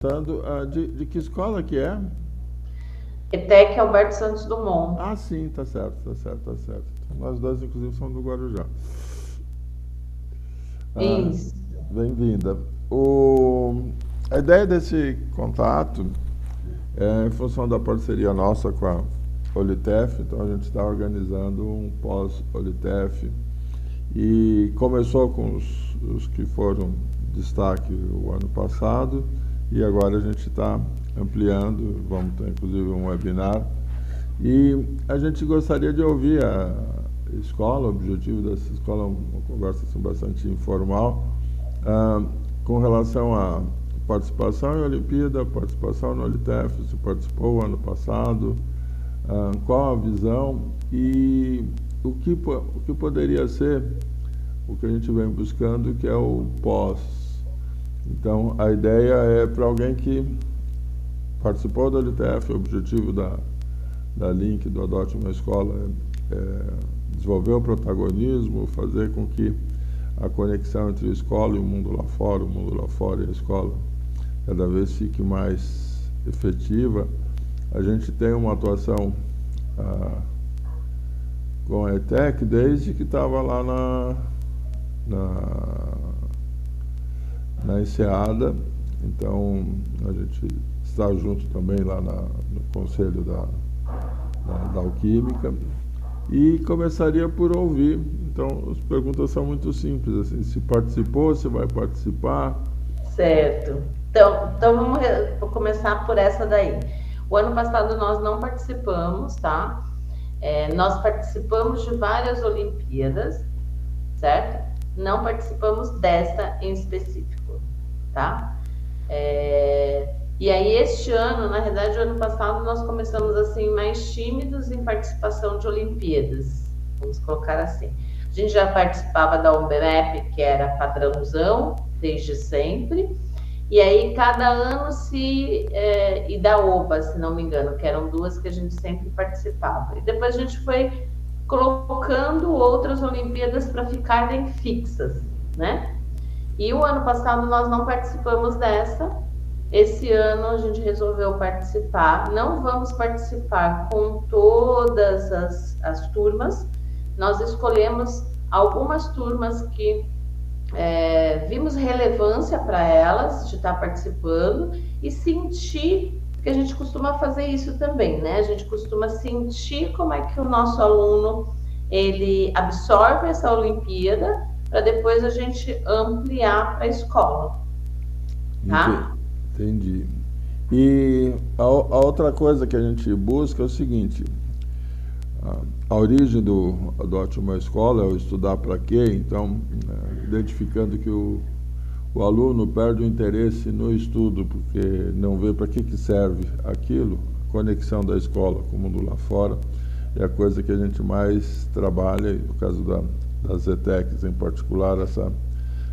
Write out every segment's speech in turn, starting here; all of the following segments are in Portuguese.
De que escola que é? ETEC Alberto Santos Dumont. Ah, sim, tá certo, tá certo, tá certo. Nós dois, inclusive, somos do Guarujá. Ah, Isso. bem-vinda. O... A ideia desse contato é em função da parceria nossa com a Olitef, então a gente está organizando um pós-Olitef e começou com os que foram destaque o ano passado e agora a gente está ampliando, vamos ter inclusive um webinar. E a gente gostaria de ouvir a escola, o objetivo dessa escola é uma conversa assim, bastante informal, ah, com relação à participação em Olimpíada, participação no Olitef, se participou o ano passado, qual a visão e o que poderia ser o que a gente vem buscando, que é o pós. Então, a ideia é para alguém que participou do Olitef, o objetivo da Link, do Adote uma Escola, desenvolver o protagonismo, fazer com que a conexão entre a escola e o mundo lá fora, o mundo lá fora e a escola, cada vez fique mais efetiva. A gente tem uma atuação com a ETEC desde que estava lá na, na Enseada, então a gente está junto também lá no conselho da Alquímica e começaria por ouvir. Então as perguntas são muito simples, assim, se participou, se vai participar. Certo. Então vou começar por essa daí. O ano passado nós não participamos, tá? Nós participamos de várias Olimpíadas, certo? Não participamos dessa em específico, tá? E aí este ano, na verdade, o ano passado nós começamos assim mais tímidos em participação de Olimpíadas, vamos colocar assim. A gente já participava da UMBMEP, que era padrãozão desde sempre, e aí cada ano e da OBA, se não me engano, que eram duas que a gente sempre participava. E depois a gente foi colocando outras Olimpíadas para ficarem fixas, né? E o ano passado nós não participamos dessa. Esse ano a gente resolveu participar. Não vamos participar com todas as turmas. Nós escolhemos algumas turmas que vimos relevância para elas de estar participando e sentir, porque a gente costuma fazer isso também, né? A gente costuma sentir como é que o nosso aluno ele absorve essa Olimpíada para depois a gente ampliar para a escola, tá? Entendi. E a outra coisa que a gente busca é o seguinte: a origem do Adote uma Escola é o estudar para quê, então, identificando que o aluno perde o interesse no estudo porque não vê para que serve aquilo, a conexão da escola com o mundo lá fora é a coisa que a gente mais trabalha, e no caso das ETECs em particular, essa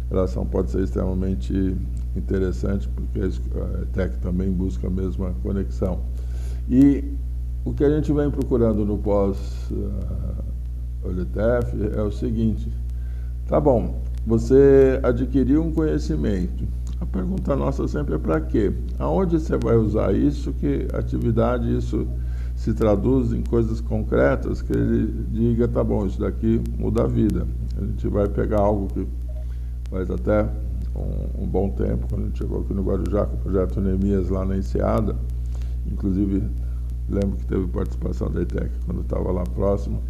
relação pode ser extremamente interessante, porque a ETEC também busca a mesma conexão. E o que a gente vem procurando no pós-Olitef é o seguinte: tá bom, você adquiriu um conhecimento. A pergunta nossa sempre é para quê? Aonde você vai usar isso? Que atividade isso se traduz em coisas concretas que ele diga, tá bom, isso daqui muda a vida. A gente vai pegar algo que faz até um bom tempo, quando a gente chegou aqui no Guarujá com o projeto Neemias lá na Enseada, inclusive lembro que teve participação da ETEC quando estava lá próximo,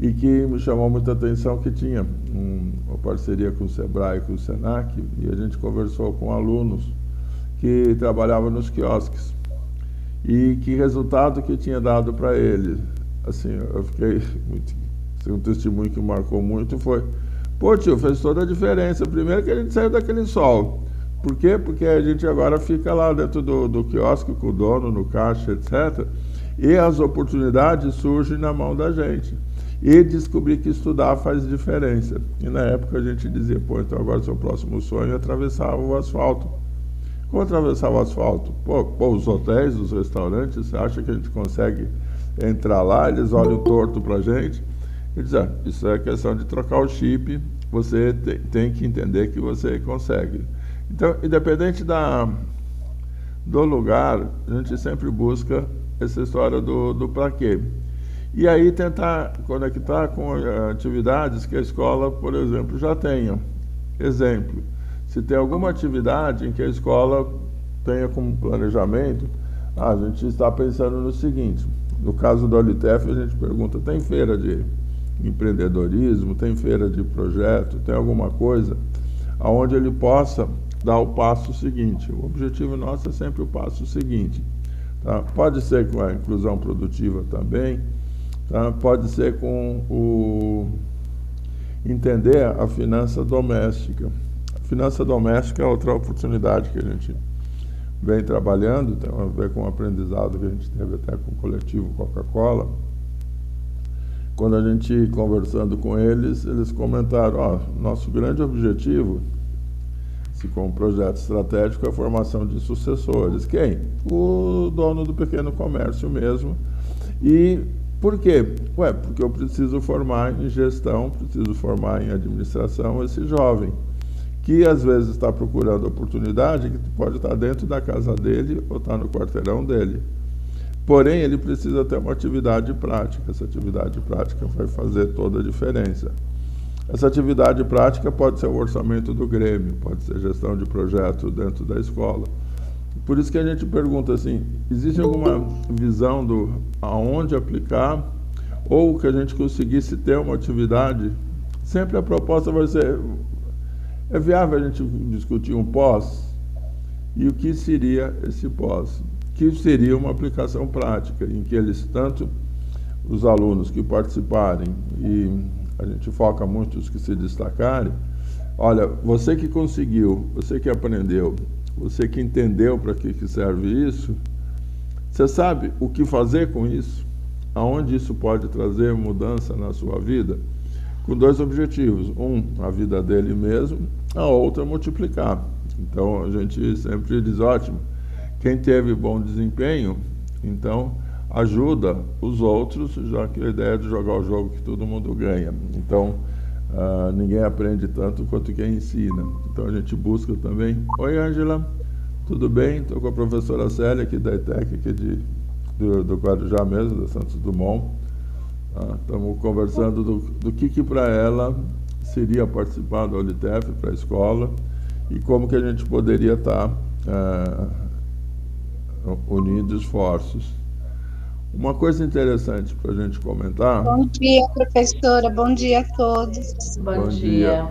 e que me chamou muita atenção que tinha uma parceria com o Sebrae e com o Senac, e a gente conversou com alunos que trabalhavam nos quiosques, e que resultado que tinha dado para eles. Assim, eu fiquei muito, um testemunho que marcou muito foi: pô, tio, fez toda a diferença. Primeiro que a gente saiu daquele sol. Por quê? Porque a gente agora fica lá dentro do quiosque com o dono, no caixa, etc. E as oportunidades surgem na mão da gente. E descobri que estudar faz diferença. E na época a gente dizia, pô, então agora seu próximo sonho é atravessar o asfalto. Como atravessar o asfalto? Pô, os hotéis, os restaurantes, você acha que a gente consegue entrar lá, eles olham torto pra gente? Ele diz, isso é questão de trocar o chip, você tem que entender que você consegue. Então, independente do lugar, a gente sempre busca essa história do para quê. E aí tentar conectar com atividades que a escola, por exemplo, já tenha. Exemplo, se tem alguma atividade em que a escola tenha como planejamento, a gente está pensando no seguinte, no caso da Olitef a gente pergunta, tem feira de empreendedorismo, tem feira de projeto, tem alguma coisa onde ele possa dar o passo seguinte. O objetivo nosso é sempre o passo seguinte. Tá? Pode ser com a inclusão produtiva também, tá? Pode ser com o entender a finança doméstica. A finança doméstica é outra oportunidade que a gente vem trabalhando, tem a ver com o aprendizado que a gente teve até com o coletivo Coca-Cola. Quando a gente conversando com eles, eles comentaram, nosso grande objetivo, se com um projeto estratégico, é a formação de sucessores. Quem? O dono do pequeno comércio mesmo. E por quê? Porque eu preciso formar em gestão, preciso formar em administração esse jovem, que às vezes está procurando oportunidade, que pode estar dentro da casa dele ou estar no quarteirão dele. Porém, ele precisa ter uma atividade prática. Essa atividade prática vai fazer toda a diferença. Essa atividade prática pode ser o orçamento do Grêmio, pode ser gestão de projeto dentro da escola. Por isso que a gente pergunta assim, existe alguma visão do aonde aplicar, ou que a gente conseguisse ter uma atividade? Sempre a proposta vai ser, é viável a gente discutir um pós? E o que seria esse pós? Que seria uma aplicação prática, em que eles, tanto os alunos que participarem, e a gente foca muito os que se destacarem, olha, você que conseguiu, você que aprendeu, você que entendeu para que serve isso, você sabe o que fazer com isso? Aonde isso pode trazer mudança na sua vida? Com dois objetivos. Um, a vida dele mesmo, a outra, multiplicar. Então, a gente sempre diz, ótimo, quem teve bom desempenho, então, ajuda os outros, já que a ideia é de jogar o jogo que todo mundo ganha. Então, ninguém aprende tanto quanto quem ensina. Então, a gente busca também. Oi, Ângela, tudo bem? Estou com a professora Célia, aqui da ETEC, aqui do Guarujá mesmo, da Santos Dumont. Estamos conversando do que para ela seria participar da Olitef para a escola e como que a gente poderia estar unindo esforços. Uma coisa interessante para a gente comentar... Bom dia, professora. Bom dia a todos. Bom dia.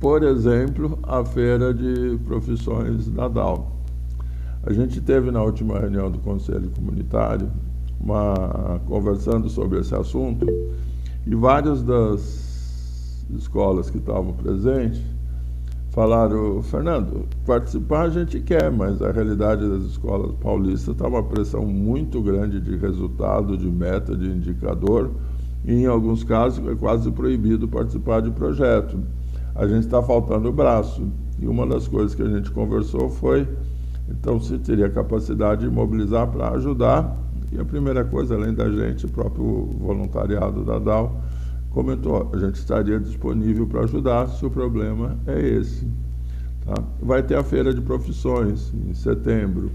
Por exemplo, a feira de profissões da DAO. A gente teve na última reunião do Conselho Comunitário, conversando sobre esse assunto, e várias das escolas que estavam presentes falaram, Fernando, participar a gente quer, mas a realidade das escolas paulistas está uma pressão muito grande de resultado, de meta, de indicador, e em alguns casos é quase proibido participar de projeto. A gente está faltando o braço, e uma das coisas que a gente conversou foi, então, se teria capacidade de mobilizar para ajudar, e a primeira coisa, além da gente, o próprio voluntariado da DAO, comentou, a gente estaria disponível para ajudar se o problema é esse. Tá? Vai ter a feira de profissões em setembro.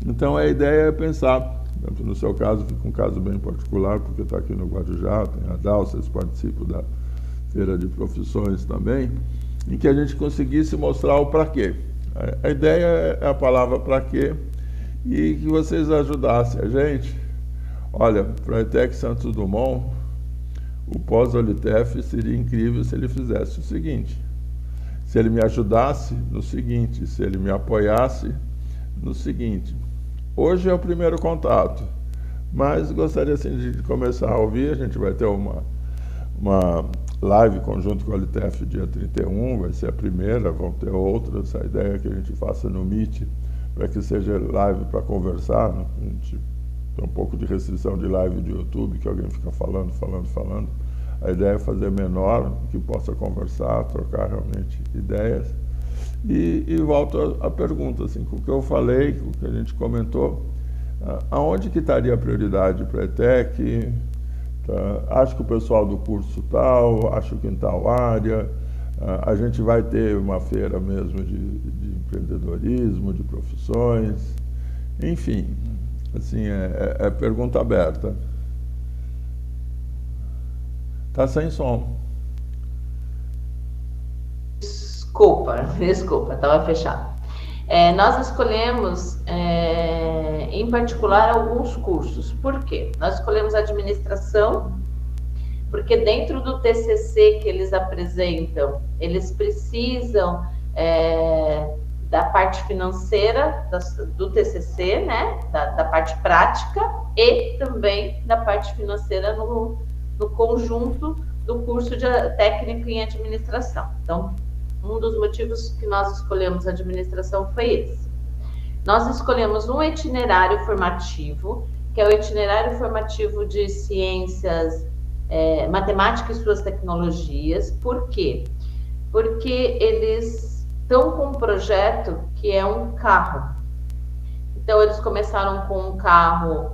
Então a ideia é pensar, no seu caso, fica um caso bem particular, porque está aqui no Guarujá, tem a DAO, vocês participam da feira de profissões também, em que a gente conseguisse mostrar o para quê. A ideia é a palavra para quê, e que vocês ajudassem a gente. Olha, para a ETEC Santos Dumont, o pós-Olitef seria incrível se ele fizesse o seguinte, se ele me ajudasse no seguinte, se ele me apoiasse no seguinte. Hoje é o primeiro contato, mas gostaria assim, de começar a ouvir, a gente vai ter uma live conjunto com a Olitef dia 31, vai ser a primeira, vão ter outras, a ideia é que a gente faça no Meet, para que seja live para conversar, né? A gente tem um pouco de restrição de live de YouTube, que alguém fica falando. A ideia é fazer menor, que possa conversar, trocar realmente ideias. E volto à pergunta, assim, com o que eu falei, com o que a gente comentou, aonde que estaria a prioridade para a ETEC? Acho que o pessoal do curso tal, acho que em tal área, A gente vai ter uma feira mesmo de empreendedorismo, de profissões, enfim, assim, é pergunta aberta. Tá sem som. Desculpa, estava fechado. Nós escolhemos, em particular, alguns cursos. Por quê? Nós escolhemos administração, porque dentro do TCC que eles apresentam, eles precisam da parte financeira do TCC, né? Da parte prática, e também da parte financeira no conjunto do curso de técnico em administração. Então, um dos motivos que nós escolhemos administração foi esse. Nós escolhemos um itinerário formativo, que é o itinerário formativo de ciências, matemática e suas tecnologias. Por quê? Porque eles estão com um projeto que é um carro. Então, eles começaram com um carro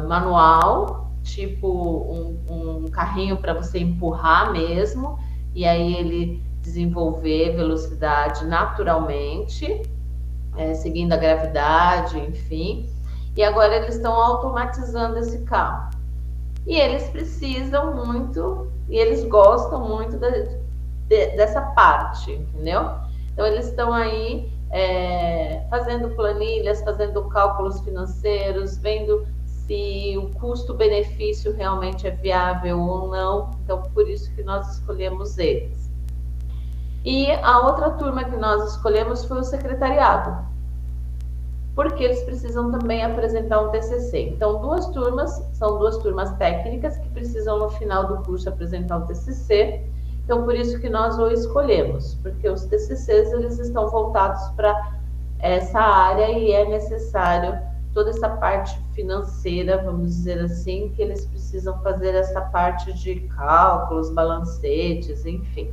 manual, tipo um carrinho para você empurrar mesmo, e aí ele desenvolver velocidade naturalmente, seguindo a gravidade, enfim. E agora eles estão automatizando esse carro. E eles precisam muito, e eles gostam muito dessa parte, entendeu? Então, eles estão aí fazendo planilhas, fazendo cálculos financeiros, vendo se o custo-benefício realmente é viável ou não. Então, por isso que nós escolhemos eles. E a outra turma que nós escolhemos foi o secretariado, porque eles precisam também apresentar um TCC. Então, são duas turmas técnicas que precisam, no final do curso, apresentar um TCC. Então, por isso que nós o escolhemos, porque os TCCs, eles estão voltados para essa área e é necessário toda essa parte financeira, vamos dizer assim, que eles precisam fazer essa parte de cálculos, balancetes, enfim.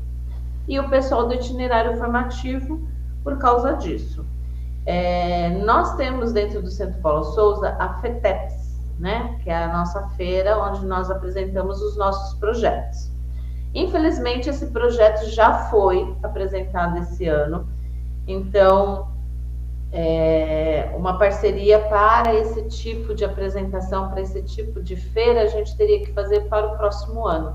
E o pessoal do itinerário formativo, por causa disso. Nós temos dentro do Centro Paulo Souza a FETEPS, né? Que é a nossa feira onde nós apresentamos os nossos projetos. Infelizmente, esse projeto já foi apresentado esse ano, então, uma parceria para esse tipo de apresentação, para esse tipo de feira, a gente teria que fazer para o próximo ano,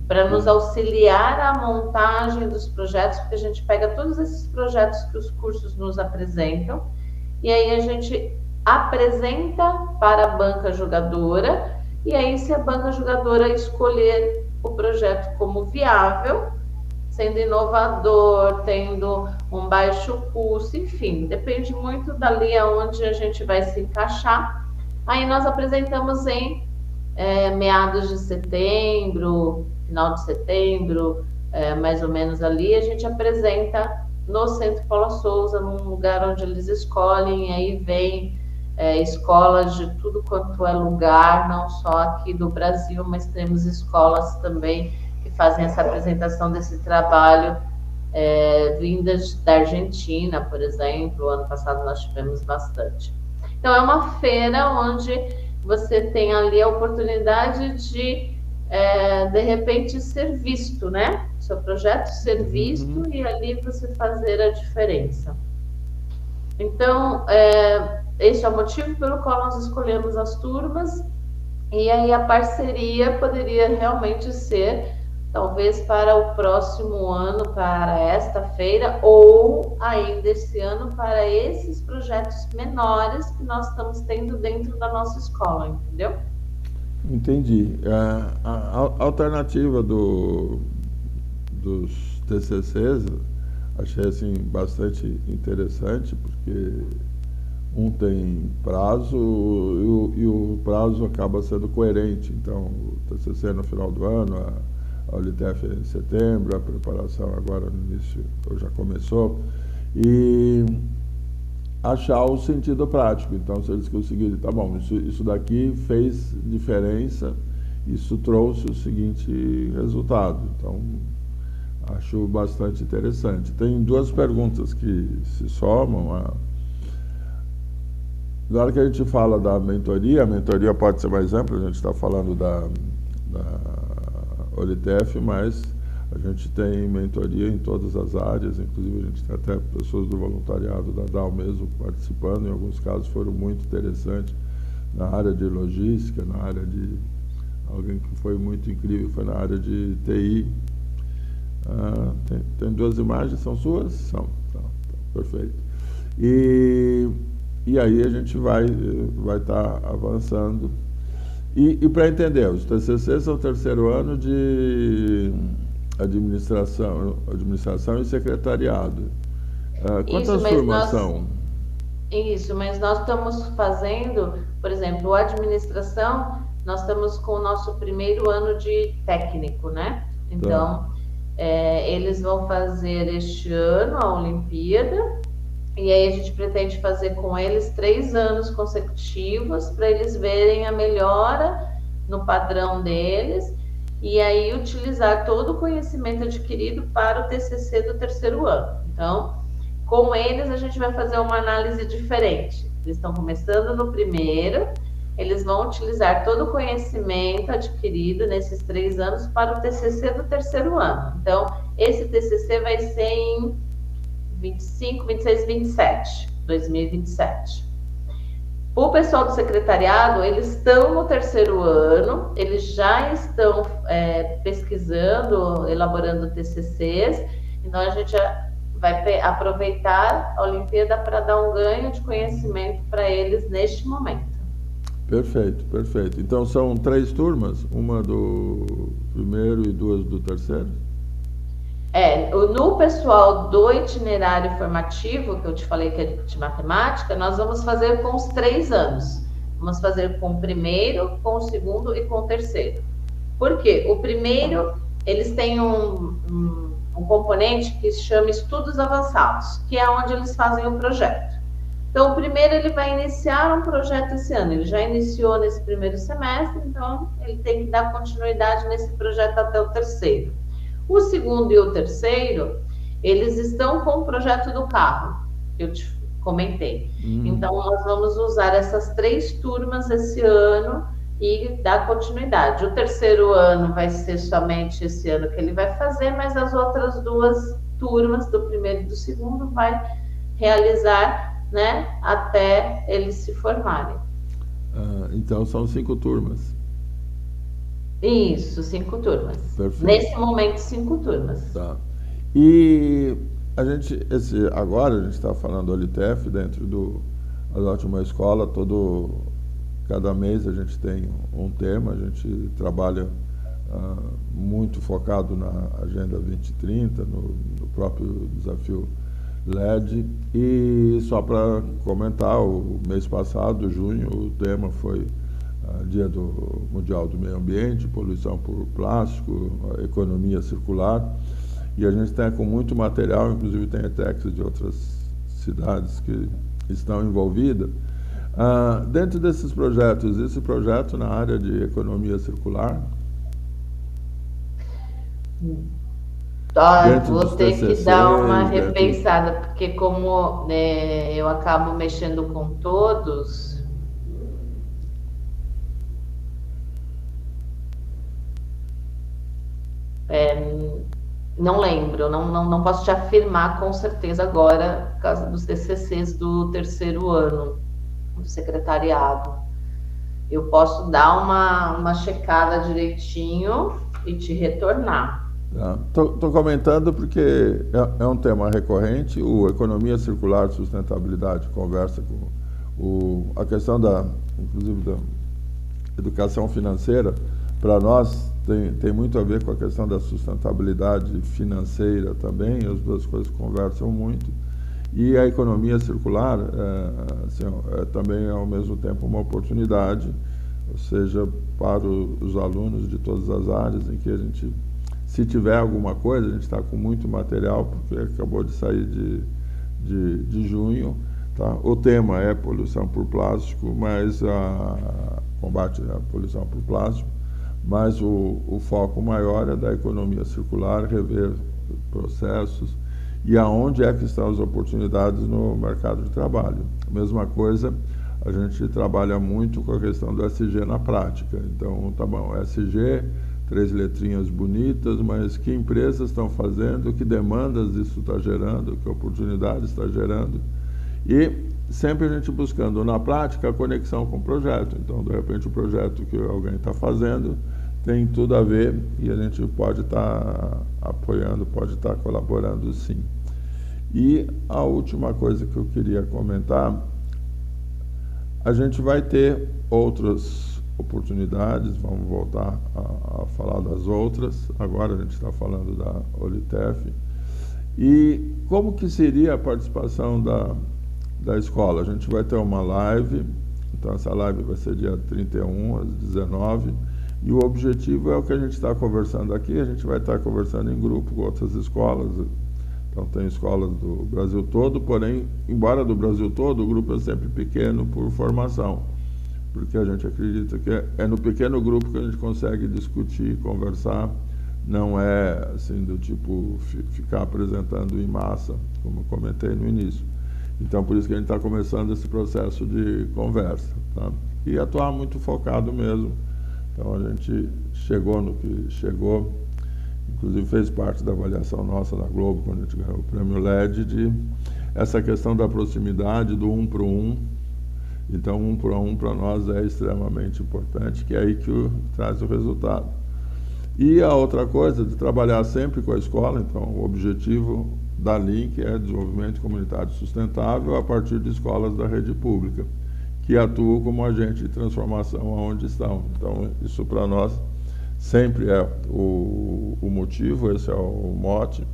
para nos auxiliar a montagem dos projetos, porque a gente pega todos esses projetos que os cursos nos apresentam, e aí a gente apresenta para a banca julgadora, e aí se a banca julgadora escolher o projeto como viável, sendo inovador, tendo um baixo custo, enfim, depende muito dali aonde a gente vai se encaixar. Aí nós apresentamos em meados de setembro, final de setembro, mais ou menos ali, a gente apresenta no Centro Paulo Souza, num lugar onde eles escolhem, e aí vem escolas de tudo quanto é lugar, não só aqui do Brasil, mas temos escolas também que fazem essa apresentação desse trabalho, vindas da Argentina, por exemplo. Ano passado nós tivemos bastante. Então, é uma feira onde você tem ali a oportunidade de repente, ser visto, né? Seu projeto ser visto e ali você fazer a diferença. Então, esse é o motivo pelo qual nós escolhemos as turmas, e aí a parceria poderia realmente ser, talvez, para o próximo ano, para esta feira, ou ainda esse ano para esses projetos menores que nós estamos tendo dentro da nossa escola, entendeu? Entendi. A alternativa dos TCCs, achei assim bastante interessante, porque um tem prazo e o prazo acaba sendo coerente. Então, o TCC no final do ano, a ULITEF em setembro, a preparação agora no início já começou, e achar o sentido prático. Então, se eles conseguirem, tá bom, isso daqui fez diferença, isso trouxe o seguinte resultado. Então, acho bastante interessante. Tem duas perguntas que se somam. Na hora que a gente fala da mentoria, a mentoria pode ser mais ampla, a gente está falando da ULITEF, mas A gente tem mentoria em todas as áreas, inclusive a gente tem até pessoas do voluntariado da DAO mesmo participando, em alguns casos foram muito interessantes na área de logística, na área de... Alguém que foi muito incrível foi na área de TI. Tem duas imagens, são suas? São, tá, perfeito. E aí a gente vai estar avançando. E para entender, os TCCs são o terceiro ano de administração e secretariado. Quantas turmas são? Isso, mas nós estamos fazendo, por exemplo, a administração, nós estamos com o nosso primeiro ano de técnico, né? Então, eles vão fazer este ano a Olimpíada, e aí a gente pretende fazer com eles 3 anos consecutivos, para eles verem a melhora no padrão deles, e aí utilizar todo o conhecimento adquirido para o TCC do terceiro ano. Então, com eles a gente vai fazer uma análise diferente. Eles estão começando no primeiro, eles vão utilizar todo o conhecimento adquirido nesses 3 anos para o TCC do terceiro ano. Então, esse TCC vai ser em 25, 26, 27, 2027. O pessoal do secretariado, eles estão no terceiro ano, eles já estão pesquisando, elaborando TCCs, então a gente vai aproveitar a Olimpíada para dar um ganho de conhecimento para eles neste momento. Perfeito, perfeito. Então são 3 turmas, uma do primeiro e 2 do terceiro? No pessoal do itinerário formativo, que eu te falei que é de matemática, nós vamos fazer com os 3 anos. Vamos fazer com o primeiro, com o segundo e com o terceiro. Por quê? O primeiro, eles têm um componente que se chama estudos avançados, que é onde eles fazem o projeto. Então, o primeiro, ele vai iniciar um projeto esse ano. Ele já iniciou nesse primeiro semestre, então ele tem que dar continuidade nesse projeto até o terceiro. O segundo e o terceiro, eles estão com o projeto do carro, que eu te comentei. Então, nós vamos usar essas 3 turmas esse ano e dar continuidade. O terceiro ano vai ser somente esse ano que ele vai fazer, mas as outras 2 turmas, do primeiro e do segundo, vai realizar, né, até eles se formarem. Então, são 5 turmas. Isso, 5 turmas. Perfeito. Nesse momento, 5 turmas. Tá. E agora a gente está falando do LTF, dentro do Adote uma Escola, cada mês a gente tem um tema, a gente trabalha muito focado na Agenda 2030, no próprio desafio LED, e só para comentar, o mês passado, junho, o tema foi Dia Mundial do Meio Ambiente, poluição por plástico, economia circular, e a gente está com muito material, inclusive tem ETECs de outras cidades que estão envolvidas. Dentro desses projetos, esse projeto na área de economia circular? Vou ter que dar uma repensada, porque como eu acabo mexendo com todos... não lembro, não posso te afirmar com certeza agora, por causa dos TCCs do terceiro ano do secretariado. Eu posso dar uma checada direitinho e te retornar. Estou comentando porque é um tema recorrente. O Economia Circular e Sustentabilidade conversa com a questão inclusive da educação financeira. Para nós tem muito a ver com a questão da sustentabilidade financeira também, as duas coisas conversam muito. E a economia circular também é ao mesmo tempo uma oportunidade, ou seja, para os alunos de todas as áreas, em que a gente, se tiver alguma coisa, a gente está com muito material, porque acabou de sair de junho, tá? O tema é poluição por plástico, mas combate à poluição por plástico, mas o foco maior é da economia circular, rever processos e aonde é que estão as oportunidades no mercado de trabalho. A mesma coisa, a gente trabalha muito com a questão do SG na prática. Então, tá bom, SG 3 letrinhas bonitas, mas que empresas estão fazendo, que demandas isso está gerando, que oportunidades está gerando. E sempre a gente buscando, na prática, a conexão com o projeto. Então, de repente, o projeto que alguém está fazendo tem tudo a ver e a gente pode estar apoiando, pode estar colaborando, sim. E a última coisa que eu queria comentar, a gente vai ter outras oportunidades, vamos voltar a falar das outras, agora a gente está falando da Olitef. E como que seria a participação da escola? A gente vai ter uma live, então essa live vai ser dia 31 às 19, e o objetivo é o que a gente está conversando aqui, a gente vai estar conversando em grupo com outras escolas. Então tem escolas do Brasil todo, porém, embora do Brasil todo, o grupo é sempre pequeno por formação, porque a gente acredita que é no pequeno grupo que a gente consegue discutir, conversar, não é assim do tipo ficar apresentando em massa, como eu comentei no início. Então por isso que a gente está começando esse processo de conversa, tá? E atuar muito focado mesmo. Então a gente chegou no que chegou, inclusive fez parte da avaliação nossa na Globo, quando a gente ganhou o prêmio LED, de essa questão da proximidade, do 1 para 1. Então 1 para 1 para nós é extremamente importante, que é aí que traz o resultado. E a outra coisa, de trabalhar sempre com a escola, então o objetivo da Link é desenvolvimento comunitário sustentável a partir de escolas da rede pública, que atuam como agente de transformação onde estão. Então isso para nós sempre é o motivo, esse é o mote.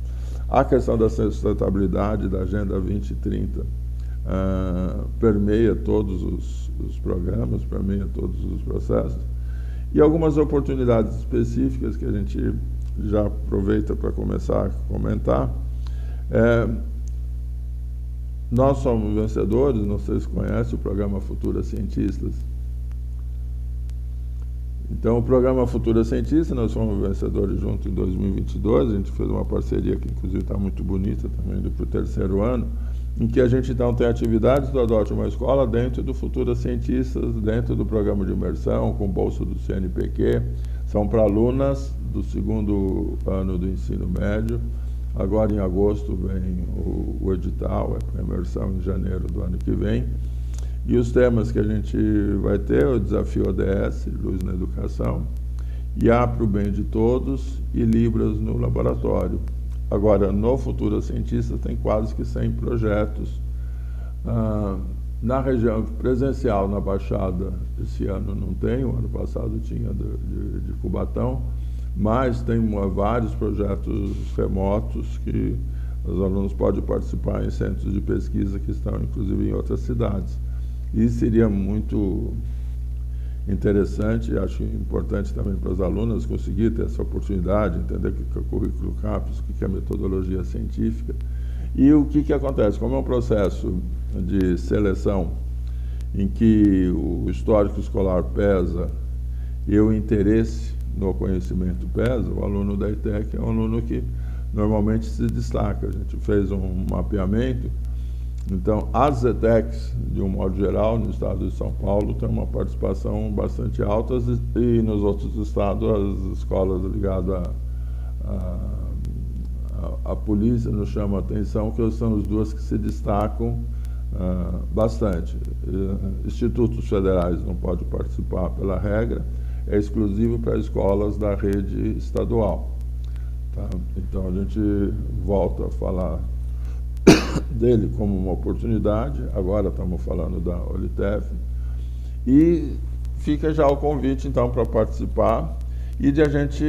A questão da sustentabilidade da Agenda 2030 permeia todos os programas, permeia todos os processos. E algumas oportunidades específicas que a gente já aproveita para começar a comentar. Nós somos vencedores, não sei se conhece o programa Futura Cientistas. Então, o programa Futura Cientista, nós fomos vencedores junto em 2022, a gente fez uma parceria que, inclusive, está muito bonita, também indo para o 3º ano, em que a gente, então, tem atividades do Adote uma Escola dentro do Futura Cientistas, dentro do programa de imersão, com bolsa do CNPq, são para alunas do 2º ano do ensino médio. Agora, em agosto, vem o edital, é para imersão em janeiro do ano que vem. E os temas que a gente vai ter, o desafio ODS, Luz na Educação, IA para o Bem de Todos e Libras no Laboratório. Agora, no Futura Cientista tem quase que 100 projetos. Na região presencial, na Baixada, esse ano não tem, o ano passado tinha de Cubatão, mas tem vários projetos remotos que os alunos podem participar em centros de pesquisa que estão, inclusive, em outras cidades. E seria muito interessante, acho importante também para os alunos conseguir ter essa oportunidade, entender o que é o currículo CAPES, o que é a metodologia científica. E o que acontece? Como é um processo de seleção em que o histórico escolar pesa e o interesse no conhecimento pesa, o aluno da ETEC é um aluno que normalmente se destaca. A gente fez um mapeamento. Então, as ETECs, de um modo geral, no estado de São Paulo, têm uma participação bastante alta e nos outros estados, as escolas ligadas à polícia nos chamam a atenção, que são as duas que se destacam bastante. Institutos federais não podem participar pela regra, é exclusivo para escolas da rede estadual. Tá? Então, a gente volta a falar dele como uma oportunidade, agora estamos falando da Olitef, e fica já o convite, então, para participar e de a gente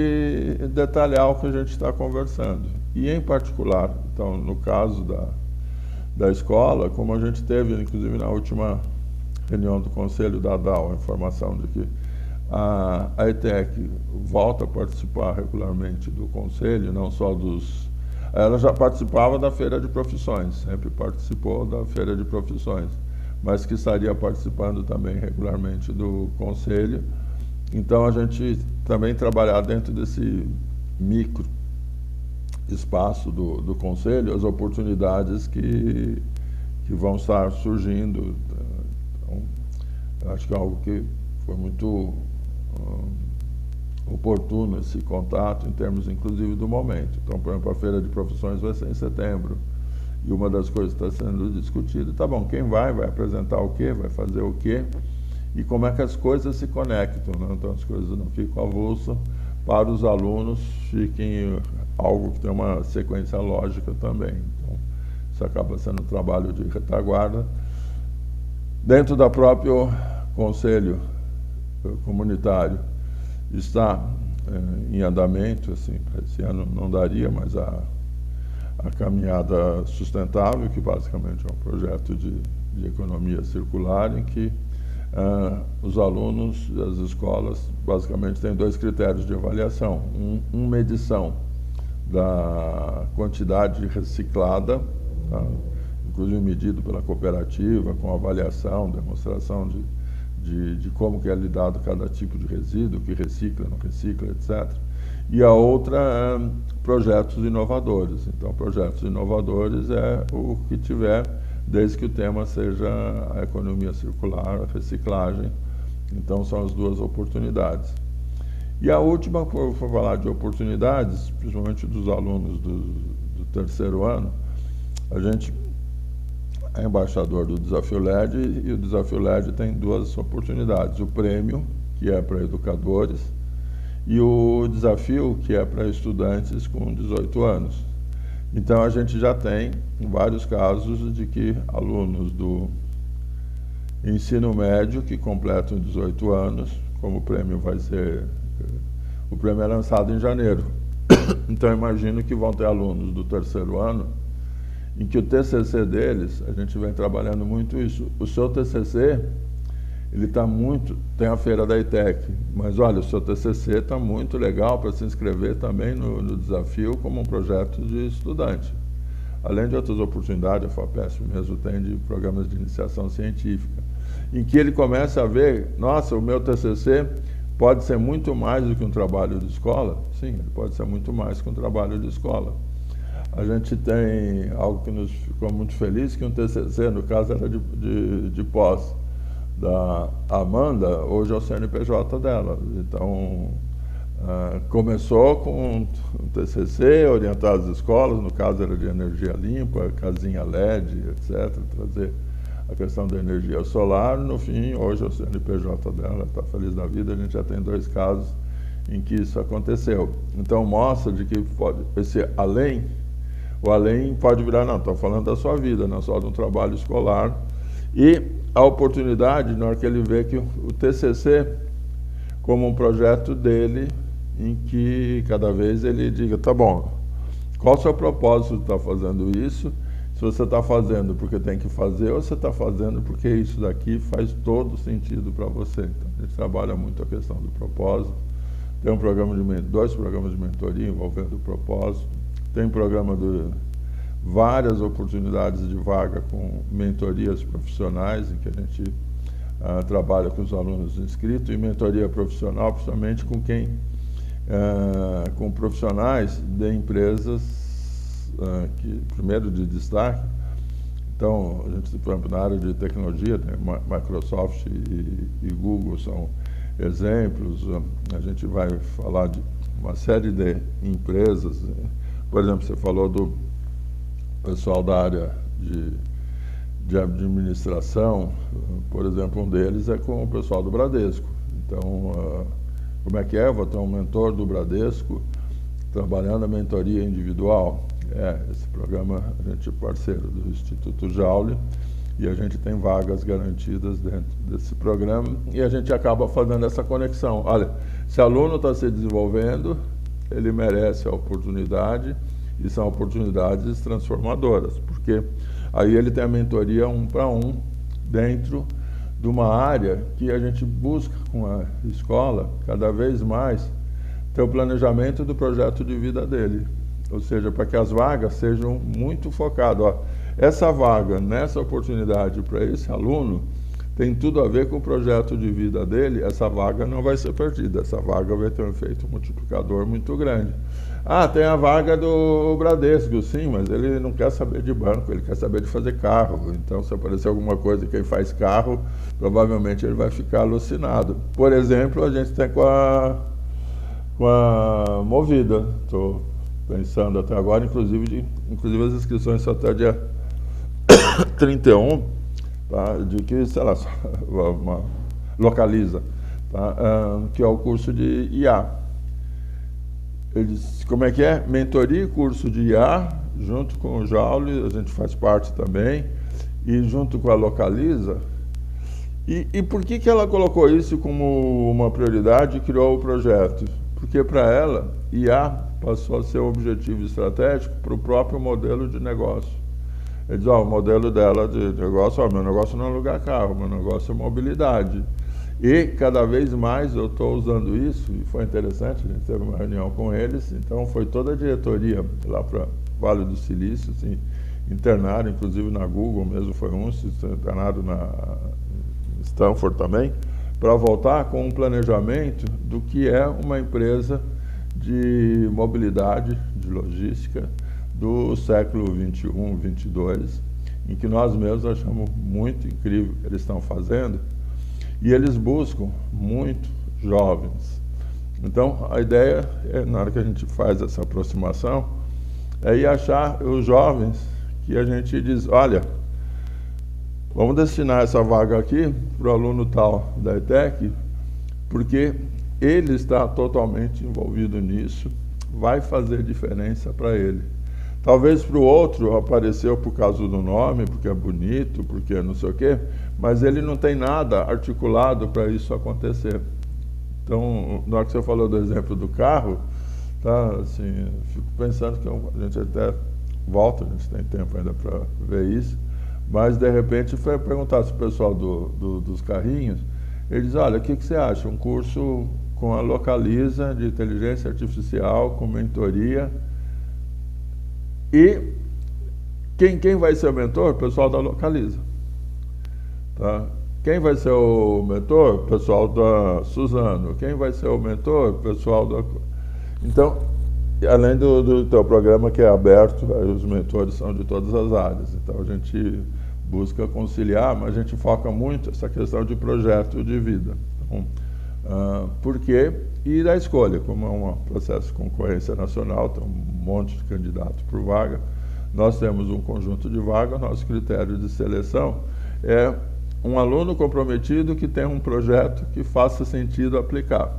detalhar o que a gente está conversando. E, em particular, então, no caso da escola, como a gente teve, inclusive, na última reunião do Conselho da DAO, a informação de que a ETEC volta a participar regularmente do Conselho, não só dos... Ela já participava da Feira de Profissões, sempre participou da Feira de Profissões, mas que estaria participando também regularmente do Conselho. Então, a gente também trabalhar dentro desse micro espaço do Conselho, as oportunidades que vão estar surgindo. Então, eu acho que é algo que foi muito oportuno esse contato em termos, inclusive, do momento. Então, por exemplo, a Feira de Profissões vai ser em setembro. E uma das coisas que está sendo discutida, tá bom, quem vai apresentar o quê, vai fazer o quê, e como é que as coisas se conectam, né? Então as coisas não ficam avulsas, para os alunos fiquem algo que tem uma sequência lógica também. Então, isso acaba sendo um trabalho de retaguarda. Dentro do próprio Conselho Comunitário, está em andamento, assim, para esse ano não daria, mas a caminhada sustentável, que basicamente é um projeto de economia circular, em que os alunos das escolas basicamente têm 2 critérios de avaliação. Uma medição da quantidade reciclada, tá? Inclusive medido pela cooperativa, com avaliação, demonstração de como que é lidado cada tipo de resíduo, que recicla, não recicla, etc. E a outra, projetos inovadores. Então, projetos inovadores é o que tiver, desde que o tema seja a economia circular, a reciclagem. Então, são as 2 oportunidades. E a última, por falar de oportunidades, principalmente dos alunos do terceiro ano, a gente é embaixador do Desafio LED, e o Desafio LED tem 2 oportunidades. O prêmio, que é para educadores, e o desafio, que é para estudantes com 18 anos. Então, a gente já tem vários casos de que alunos do ensino médio que completam 18 anos, como o prêmio vai ser... O prêmio é lançado em janeiro. Então, imagino que vão ter alunos do terceiro ano em que o TCC deles, a gente vem trabalhando muito isso. O seu TCC, ele está muito... Tem a feira da ITEC, mas olha, o seu TCC está muito legal para se inscrever também no desafio como um projeto de estudante. Além de outras oportunidades, a FAPESP mesmo tem de programas de iniciação científica, em que ele começa a ver, nossa, o meu TCC pode ser muito mais do que um trabalho de escola. Sim, ele pode ser muito mais que um trabalho de escola. A gente tem algo que nos ficou muito feliz, que um TCC, no caso, era de pós da Amanda, hoje é o CNPJ dela. Então, começou com um TCC orientado às escolas, no caso era de energia limpa, casinha LED, etc., trazer a questão da energia solar. No fim, hoje é o CNPJ dela, está feliz da vida. A gente já tem 2 casos em que isso aconteceu. Então, mostra de que pode, esse além, o além pode virar, não, estou falando da sua vida, não só de um trabalho escolar. E a oportunidade, na hora que ele vê que o TCC, como um projeto dele, em que cada vez ele diga, tá bom, qual o seu propósito de estar fazendo isso? Se você está fazendo porque tem que fazer, ou você está fazendo porque isso daqui faz todo sentido para você. Então, a gente trabalha muito a questão do propósito. Tem 2 programas de mentoria envolvendo o propósito. Tem programa de várias oportunidades de vaga com mentorias profissionais, em que a gente trabalha com os alunos inscritos, e mentoria profissional, principalmente com com profissionais de empresas que, primeiro, de destaque. Então, a gente, por exemplo, na área de tecnologia, tem Microsoft e Google são exemplos. A gente vai falar de uma série de empresas. Por exemplo, você falou do pessoal da área de administração. Por exemplo, um deles é com o pessoal do Bradesco. Então, como é que é? Vou ter um mentor do Bradesco trabalhando a mentoria individual. Esse programa, a gente é parceiro do Instituto Joule, e a gente tem vagas garantidas dentro desse programa, e a gente acaba fazendo essa conexão. Olha, se o aluno está se desenvolvendo, ele merece a oportunidade, e são oportunidades transformadoras, porque aí ele tem a mentoria 1 para 1 dentro de uma área que a gente busca com a escola, cada vez mais, ter o planejamento do projeto de vida dele. Ou seja, para que as vagas sejam muito focadas. Essa vaga, nessa oportunidade para esse aluno, tem tudo a ver com o projeto de vida dele. Essa vaga não vai ser perdida, essa vaga vai ter um efeito multiplicador muito grande. Tem a vaga do Bradesco, sim, mas ele não quer saber de banco, ele quer saber de fazer carro. Então, se aparecer alguma coisa que ele faz carro, provavelmente ele vai ficar alucinado. Por exemplo, a gente tem com com a Movida. Estou pensando até agora, inclusive as inscrições só até dia 31, tá? De que, sei lá, localiza, tá? Que é o curso de IA. Eles, como é que é? Mentoria e curso de IA, junto com o Jaule, a gente faz parte também, e junto com a Localiza. E por que ela colocou isso como uma prioridade e criou o projeto? Porque para ela, IA passou a ser um objetivo estratégico para o próprio modelo de negócio. Ele diz, o modelo dela de negócio, meu negócio não é alugar carro, meu negócio é mobilidade. E cada vez mais eu estou usando isso, e foi interessante, a gente teve uma reunião com eles, então foi toda a diretoria lá para Vale do Silício, assim, internaram, inclusive na Google mesmo, foi internado na Stanford também, para voltar com um planejamento do que é uma empresa de mobilidade, de logística, do século 21, 22, em que nós mesmos achamos muito incrível o que eles estão fazendo, e eles buscam muito jovens. Então, a ideia, na hora que a gente faz essa aproximação, é ir achar os jovens que a gente diz, olha, vamos destinar essa vaga aqui para o aluno tal da ETEC, porque ele está totalmente envolvido nisso, vai fazer diferença para ele. Talvez para o outro apareceu por causa do nome, porque é bonito, porque não sei o quê, mas ele não tem nada articulado para isso acontecer. Então, na hora que você falou do exemplo do carro, tá, assim, fico pensando que a gente até volta, a gente tem tempo ainda para ver isso, mas de repente foi perguntar se o pessoal dos carrinhos, eles dizem, olha, o que você acha? Um curso com a Localiza de inteligência artificial, com mentoria. E quem vai ser o mentor? O pessoal da Localiza. Tá? Quem vai ser o mentor? O pessoal da Suzano. Quem vai ser o mentor? O pessoal da... Então, além do teu programa que é aberto, os mentores são de todas as áreas. Então, a gente busca conciliar, mas a gente foca muito essa questão de projeto de vida. Então, por quê? E da escolha, como é um processo de concorrência nacional, tem um monte de candidatos por vaga, nós temos um conjunto de vagas, nosso critério de seleção é um aluno comprometido que tem um projeto que faça sentido aplicar,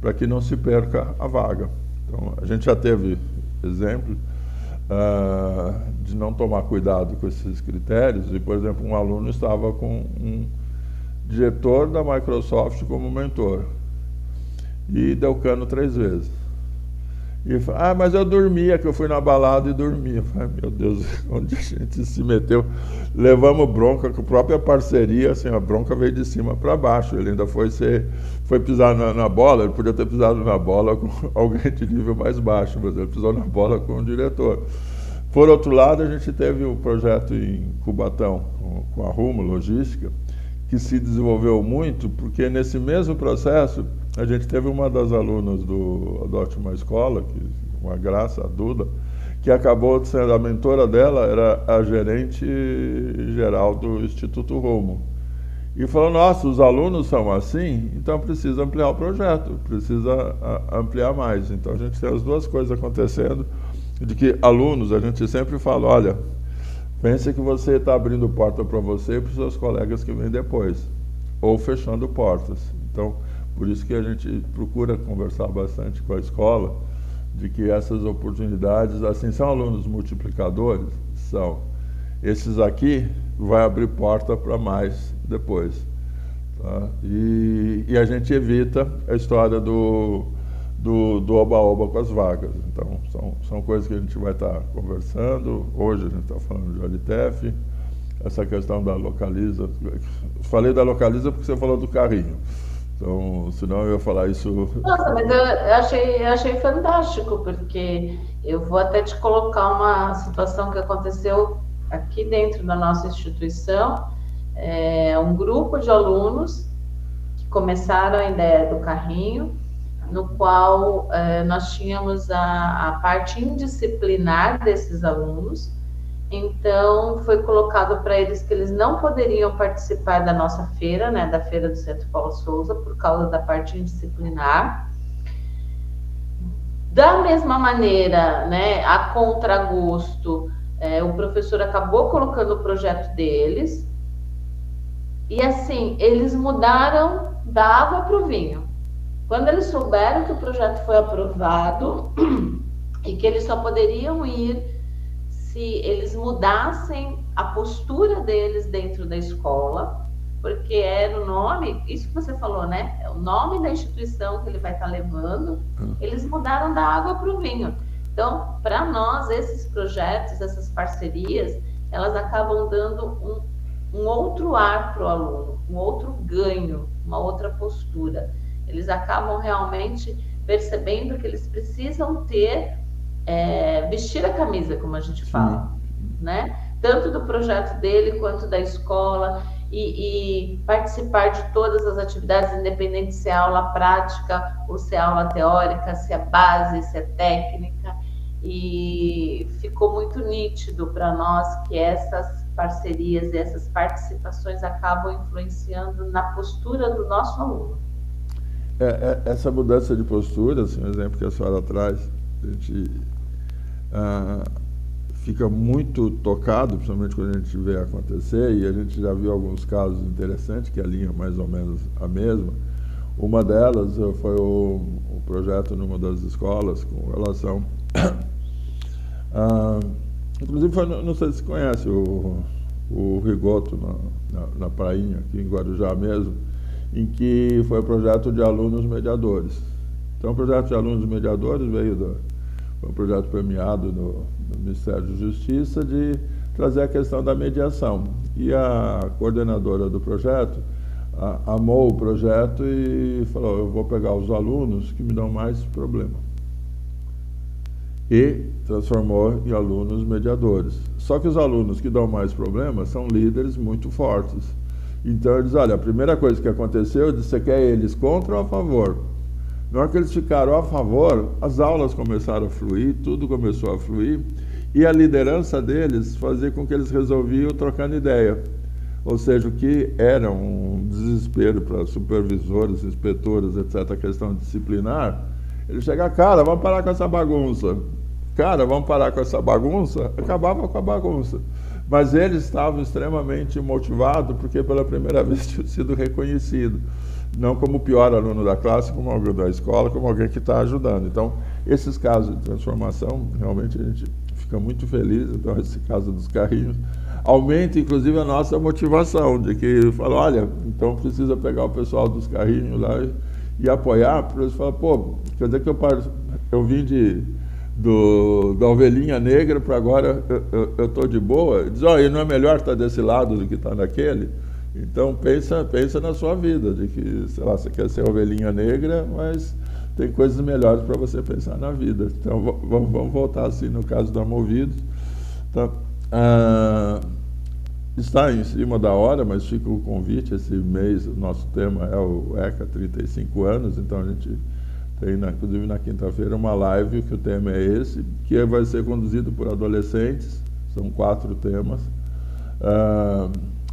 para que não se perca a vaga. Então, a gente já teve exemplo de não tomar cuidado com esses critérios, e, por exemplo, um aluno estava com um diretor da Microsoft como mentor, e deu cano 3 vezes. E falou, mas eu dormia, que eu fui na balada e dormia. Falei, meu Deus, onde a gente se meteu? Levamos bronca com a própria parceria, assim, a bronca veio de cima para baixo. Ele ainda foi pisar na bola, ele podia ter pisado na bola com alguém de nível mais baixo, mas ele pisou na bola com o diretor. Por outro lado, a gente teve um projeto em Cubatão, com a Rumo Logística, que se desenvolveu muito, porque nesse mesmo processo, a gente teve uma das alunas do Adote Uma Escola, que uma graça, a Duda, que acabou sendo a mentora dela, era a gerente geral do Instituto Rumo. E falou, nossa, os alunos são assim, então precisa ampliar o projeto, precisa ampliar mais. Então a gente tem as duas coisas acontecendo, de que alunos, a gente sempre fala, olha, pense que você está abrindo porta para você e para os seus colegas que vêm depois, ou fechando portas. Então, por isso que a gente procura conversar bastante com a escola, de que essas oportunidades, assim, são alunos multiplicadores? São. Esses aqui vai abrir porta para mais depois. Tá? E a gente evita a história do oba-oba com as vagas. Então, são coisas que a gente vai estar conversando. Hoje a gente está falando de Olitef, essa questão da Localiza. Falei da Localiza porque você falou do carrinho. Então, senão eu ia falar isso... Nossa, mas eu achei fantástico, porque eu vou até te colocar uma situação que aconteceu aqui dentro da nossa instituição. Um grupo de alunos que começaram a ideia do carrinho, no qual nós tínhamos a parte indisciplinar desses alunos. Então, foi colocado para eles que eles não poderiam participar da nossa feira, né, da feira do Centro Paulo Souza, por causa da parte indisciplinar. Da mesma maneira, né, a contragosto, o professor acabou colocando o projeto deles, e assim, eles mudaram da água para o vinho. Quando eles souberam que o projeto foi aprovado e que eles só poderiam ir se eles mudassem a postura deles dentro da escola, porque era o nome, isso que você falou, né? É o nome da instituição que ele vai estar levando, eles mudaram da água para o vinho. Então, para nós, esses projetos, essas parcerias, elas acabam dando um outro ar para o aluno, um outro ganho, uma outra postura. Eles acabam realmente percebendo que eles precisam ter, vestir a camisa, como a gente fala, né? Tanto do projeto dele quanto da escola, e participar de todas as atividades, independente se é aula prática ou se é aula teórica, se é base, se é técnica. E ficou muito nítido para nós que essas parcerias e essas participações acabam influenciando na postura do nosso aluno. Essa mudança de postura, assim, um exemplo que a senhora traz, a gente fica muito tocado, principalmente quando a gente vê acontecer, e a gente já viu alguns casos interessantes, que a linha é mais ou menos a mesma. Uma delas foi o projeto numa das escolas com relação... inclusive, não sei se conhece o Rigoto, na prainha, aqui em Guarujá mesmo, em que foi o projeto de alunos mediadores. Então, o projeto de alunos mediadores foi um projeto premiado no Ministério da Justiça de trazer a questão da mediação. E a coordenadora do projeto amou o projeto e falou: eu vou pegar os alunos que me dão mais problema. E transformou em alunos mediadores. Só que os alunos que dão mais problemas são líderes muito fortes. Então eles, olha, a primeira coisa que aconteceu, eu disse: você quer eles contra ou a favor? Na hora que eles ficaram a favor, as aulas começaram a fluir, tudo começou a fluir, e a liderança deles fazia com que eles resolviam trocando ideia. Ou seja, o que era um desespero para supervisores, inspetores, etc., a questão disciplinar, ele chega: cara, vamos parar com essa bagunça. Cara, vamos parar com essa bagunça. Acabava com a bagunça. Mas eles estavam extremamente motivados, porque pela primeira vez tinham sido reconhecido. Não como o pior aluno da classe, como alguém da escola, como alguém que está ajudando. Então, esses casos de transformação, realmente a gente fica muito feliz. Então, esse caso dos carrinhos aumenta, inclusive, a nossa motivação, de que fala: olha, então precisa pegar o pessoal dos carrinhos lá e apoiar, para eles falarem: pô, quer dizer que eu vim da ovelhinha negra para agora eu estou de boa. Diz: e não é melhor estar desse lado do que estar naquele? Então pensa na sua vida, de que, sei lá, você quer ser ovelhinha negra, mas tem coisas melhores para você pensar na vida. Então vamos voltar assim no caso da Movidos. Então, está em cima da hora, mas fica o convite. Esse mês o nosso tema é o ECA 35 anos, então a gente tem, inclusive na quinta-feira, uma live que o tema é esse, que vai ser conduzido por adolescentes. São 4 temas.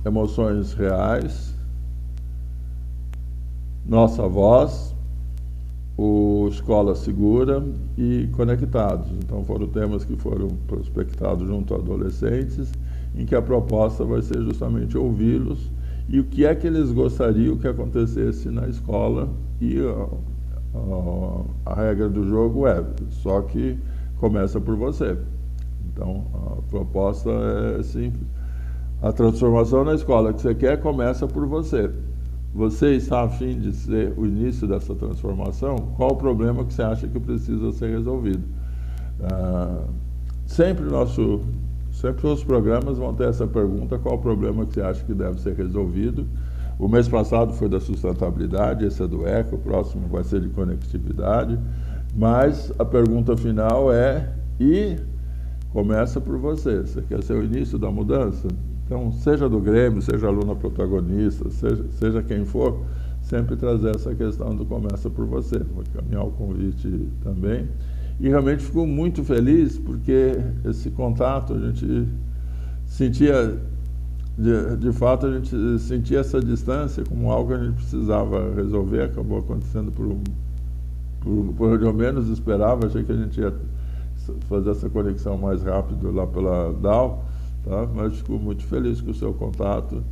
Emoções reais, nossa voz, o Escola Segura e Conectados. Então foram temas que foram prospectados junto a adolescentes, em que a proposta vai ser justamente ouvi-los e o que é que eles gostariam que acontecesse na escola. E a regra do jogo só que começa por você. Então a proposta é simples. A transformação na escola que você quer começa por você. Você está a fim de ser o início dessa transformação? Qual o problema que você acha que precisa ser resolvido? Sempre os programas vão ter essa pergunta: qual o problema que você acha que deve ser resolvido? O mês passado foi da sustentabilidade, esse é do ECA, o próximo vai ser de conectividade, mas a pergunta final e começa por você. Você quer ser o início da mudança? Então, seja do Grêmio, seja aluna protagonista, seja quem for, sempre trazer essa questão do começa por você. Vou caminhar o convite também. E realmente fico muito feliz, porque esse contato a gente sentia, de fato, a gente sentia essa distância como algo que a gente precisava resolver. Acabou acontecendo por por onde eu menos esperava, achei que a gente ia fazer essa conexão mais rápido lá pela DAO, tá? Mas fico muito feliz com o seu contato,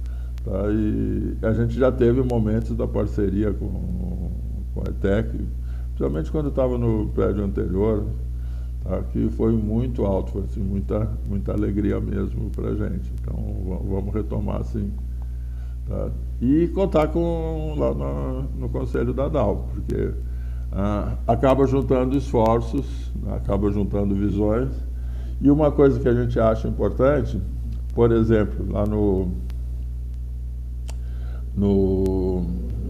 tá? E a gente já teve momentos da parceria com a ETEC, principalmente quando estava no prédio anterior, tá? Que foi muito alto, foi assim, muita alegria mesmo para a gente. Então vamos retomar assim, tá? E contar lá no Conselho da DAO, porque acaba juntando esforços, acaba juntando visões. E uma coisa que a gente acha importante, por exemplo, lá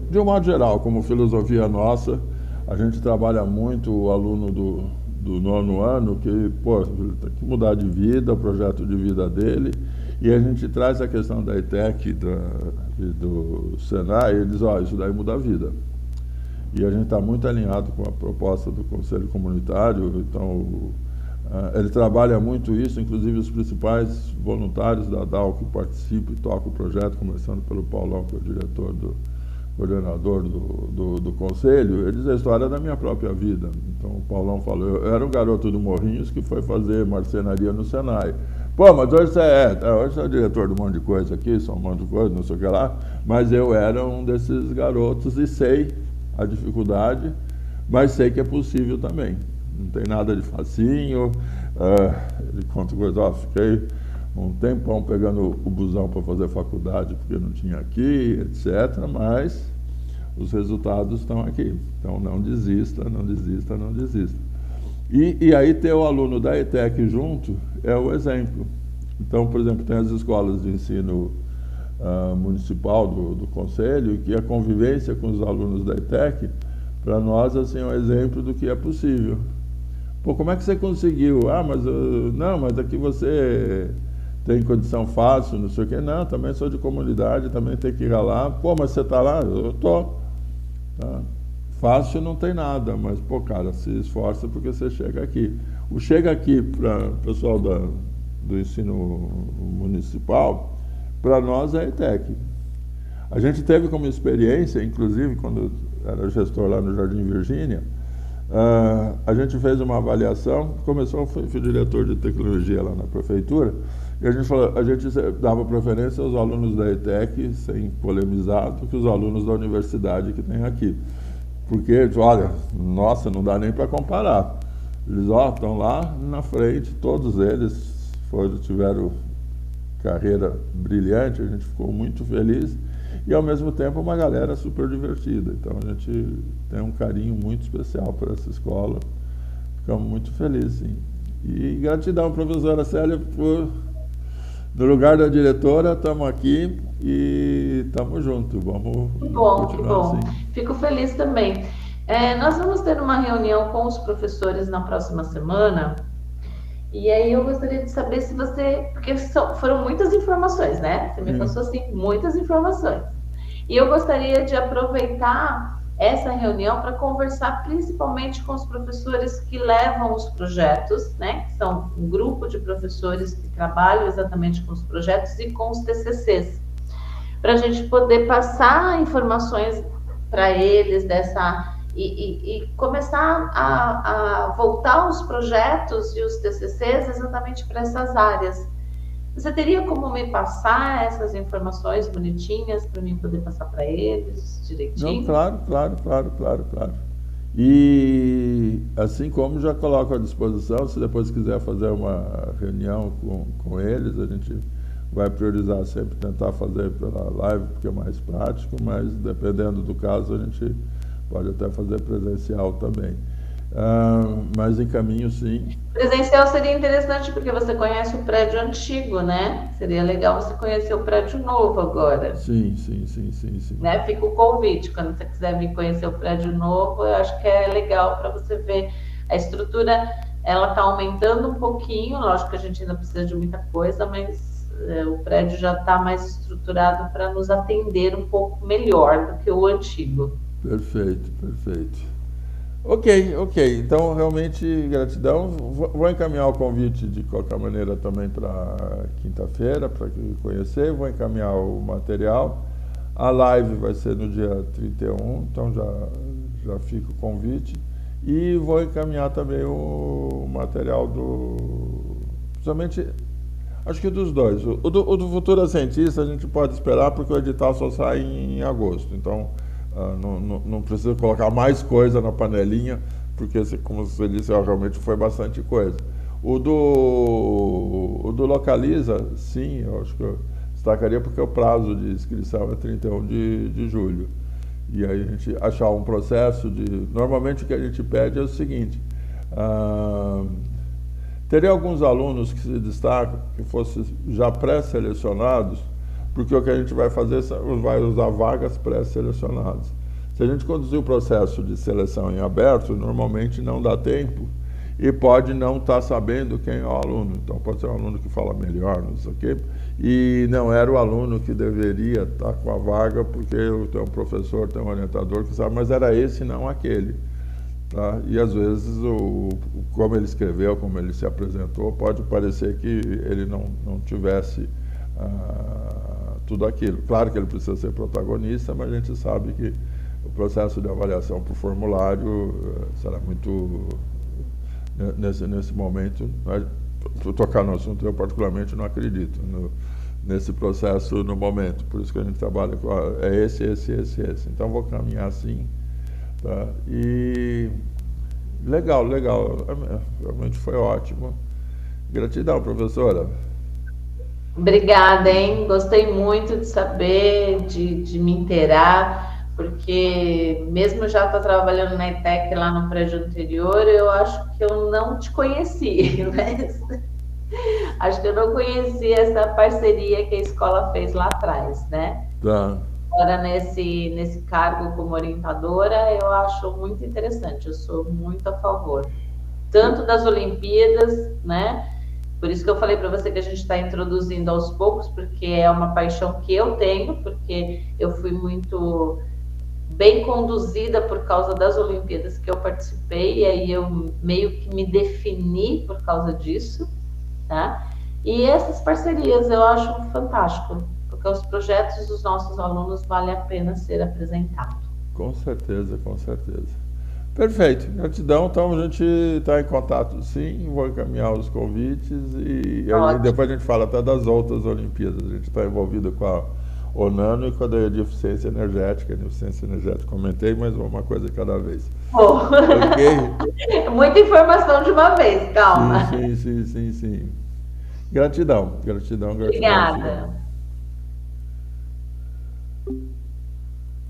de um modo geral, como filosofia nossa, a gente trabalha muito o aluno do nono ano, que, pô, ele tem que mudar de vida, o projeto de vida dele, e a gente traz a questão da ETEC do Senai, e eles, isso daí muda a vida. E a gente está muito alinhado com a proposta do Conselho Comunitário, então ele trabalha muito isso, inclusive os principais voluntários da DAO que participam e tocam o projeto, começando pelo Paulão, que é o coordenador do Conselho. Ele diz a história da minha própria vida. Então o Paulão falou, eu era um garoto do Morrinhos que foi fazer marcenaria no Senai. Pô, mas hoje você é diretor de um monte de coisa aqui, só um monte de coisa, não sei o que lá, mas eu era um desses garotos e sei a dificuldade, mas sei que é possível também. Não tem nada de facinho. Ele conta coisa, fiquei um tempão pegando o busão para fazer faculdade, porque não tinha aqui, etc., mas os resultados estão aqui. Então não desista, não desista, não desista. E aí ter o aluno da ETEC junto é o exemplo. Então, por exemplo, tem as escolas de ensino municipal do Conselho, que a convivência com os alunos da ETEC, para nós, assim, é um exemplo do que é possível. Pô, como é que você conseguiu? Mas aqui você tem condição fácil, não sei o quê. Não, também sou de comunidade, também tem que ralar. Pô, mas você está lá? Eu estou. Tá? Fácil não tem nada, mas, pô, cara, se esforça porque você chega aqui. O chega aqui para o pessoal do ensino municipal, para nós é a ETEC. A gente teve como experiência, inclusive, quando era gestor lá no Jardim Virgínia, a gente fez uma avaliação, fui diretor de tecnologia lá na prefeitura, e a gente dava preferência aos alunos da ETEC, sem polemizar, do que os alunos da universidade que tem aqui. Porque, olha, nossa, não dá nem para comparar. Eles estão lá na frente, todos eles tiveram carreira brilhante, a gente ficou muito feliz, e ao mesmo tempo uma galera super divertida. Então a gente tem um carinho muito especial por essa escola, ficamos muito felizes, sim. E gratidão, professora Célia, no lugar da diretora, estamos aqui e estamos juntos. Vamos continuar que bom. Assim. Fico feliz também. Nós vamos ter uma reunião com os professores na próxima semana. E aí eu gostaria de saber se você... Porque foram muitas informações, né? Você me passou, assim, muitas informações. E eu gostaria de aproveitar essa reunião para conversar principalmente com os professores que levam os projetos, né? Que são um grupo de professores que trabalham exatamente com os projetos e com os TCCs. Para a gente poder passar informações para eles e começar a voltar os projetos e os TCCs exatamente para essas áreas. Você teria como me passar essas informações bonitinhas para mim poder passar para eles direitinho? Não, claro. E assim como já coloco à disposição, se depois quiser fazer uma reunião com eles, a gente vai priorizar sempre tentar fazer pela live, porque é mais prático, mas dependendo do caso a gente pode até fazer presencial também. Mas em caminho, sim. Presencial seria interessante porque você conhece o prédio antigo, né? Seria legal você conhecer o prédio novo agora. Sim. Né? Fica o convite, quando você quiser vir conhecer o prédio novo, eu acho que é legal para você ver a estrutura. Ela está aumentando um pouquinho, lógico que a gente ainda precisa de muita coisa, mas o prédio já está mais estruturado para nos atender um pouco melhor do que o antigo. Perfeito. Ok. Então, realmente, gratidão. Vou encaminhar o convite, de qualquer maneira, também para quinta-feira, para conhecer. Vou encaminhar o material. A live vai ser no dia 31, então já fica o convite. E vou encaminhar também o material principalmente, acho que dos dois. O do Futura Cientista a gente pode esperar porque o edital só sai em agosto. Então, não precisa colocar mais coisa na panelinha, porque, como você disse, realmente foi bastante coisa. O do Localiza, sim, eu acho que eu destacaria porque o prazo de inscrição é 31 de julho. E aí a gente achar um processo de... Normalmente o que a gente pede é o seguinte, teria alguns alunos que se destacam, que fossem já pré-selecionados, porque o que a gente vai fazer vai usar vagas pré-selecionadas. Se a gente conduzir o processo de seleção em aberto, normalmente não dá tempo e pode não estar sabendo quem é o aluno. Então pode ser um aluno que fala melhor, não sei o quê, e não era o aluno que deveria estar com a vaga, porque tem um professor, tem um orientador que sabe, mas era esse, não aquele. Tá? E às vezes, como ele escreveu, como ele se apresentou, pode parecer que ele não tivesse tudo aquilo. Claro que ele precisa ser protagonista, mas a gente sabe que o processo de avaliação por formulário será muito... Nesse momento, tocar no assunto, eu particularmente não acredito nesse processo no momento, por isso que a gente trabalha com esse. Então vou caminhar assim, tá? E legal, realmente foi ótimo. Gratidão, professora. Obrigada, hein? Gostei muito de saber, de me inteirar, porque mesmo já estou trabalhando na ETEC lá no prédio anterior, eu acho que eu não te conheci, né? Acho que eu não conhecia essa parceria que a escola fez lá atrás, né? Tá. Agora, nesse cargo como orientadora, eu acho muito interessante, eu sou muito a favor. Tanto das Olimpíadas, né? Por isso que eu falei para você que a gente está introduzindo aos poucos, porque é uma paixão que eu tenho, porque eu fui muito bem conduzida por causa das Olimpíadas que eu participei, e aí eu meio que me defini por causa disso, tá? E essas parcerias eu acho fantástico, porque os projetos dos nossos alunos vale a pena ser apresentado. Com certeza. Perfeito, gratidão. Então a gente está em contato, sim, vou encaminhar os convites e depois a gente fala até das outras Olimpíadas. A gente está envolvido com a ONANO e com a da deficiência energética. A deficiência energética comentei, mas uma coisa de cada vez. Oh. Ok? Muita informação de uma vez, calma. Sim. Gratidão. Obrigada. Sim.